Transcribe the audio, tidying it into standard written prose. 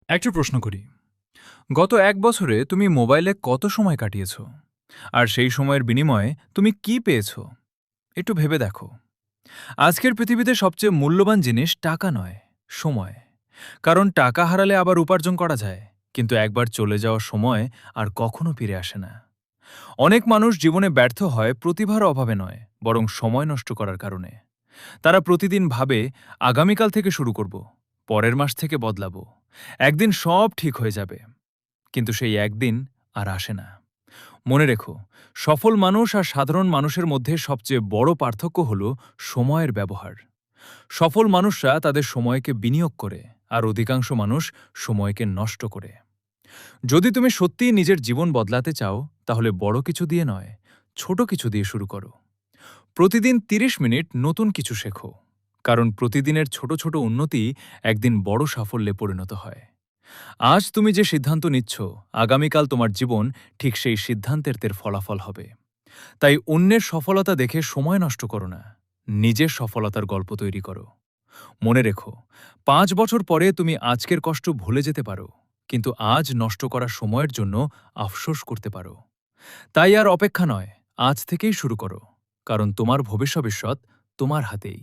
একটা প্রশ্ন করি। গত ১ বছরে তুমি মোবাইলে কত সময় কাটিয়েছ? আর সেই সময়ের বিনিময়ে তুমি কি পেয়েছ? একটু ভেবে দেখো। আজকের পৃথিবীতে সবচেয়ে মূল্যবান জিনিস টাকা নয়, সময়। কারণ টাকা হারালে আবার উপার্জন করা যায়, কিন্তু একবার চলে যাওয়া সময় আর কখনো ফিরে আসে না। অনেক মানুষ জীবনে ব্যর্থ হয় প্রতিভার অভাবে নয়, বরং সময় নষ্ট করার কারণে। তারা প্রতিদিন ভাবে, আগামীকাল থেকে শুরু করব, পরের মাস থেকে বদলাবো, একদিন সব ঠিক হয়ে যাবে। কিন্তু সেই একদিন আর আসে না। মনে রেখো, সফল মানুষ আর সাধারণ মানুষের মধ্যে সবচেয়ে বড় পার্থক্য হল সময়ের ব্যবহার। সফল মানুষরা তাদের সময়কে বিনিয়োগ করে, আর অধিকাংশ মানুষ সময়কে নষ্ট করে। যদি তুমি সত্যিই নিজের জীবন বদলাতে চাও, তাহলে বড় কিছু দিয়ে নয়, ছোট কিছু দিয়ে শুরু করো। প্রতিদিন ৩০ মিনিট নতুন কিছু শেখো, কারণ প্রতিদিনের ছোট ছোট উন্নতি একদিন বড় সাফল্যে পরিণত হয়। আজ তুমি যে সিদ্ধান্ত নিচ্ছ, আগামীকাল তোমার জীবন ঠিক সেই সিদ্ধান্তের ফলাফল হবে। তাই অন্যের সফলতা দেখে সময় নষ্ট করো না, নিজের সফলতার গল্প তৈরি করো। মনে রেখো, ৫ বছর পরে তুমি আজকের কষ্ট ভুলে যেতে পারো, কিন্তু আজ নষ্ট করা সময়ের জন্য আফসোস করতে পারো। তাই আর অপেক্ষা নয়, আজ থেকেই শুরু করো, কারণ তোমার ভবিষ্যৎ তোমার হাতেই।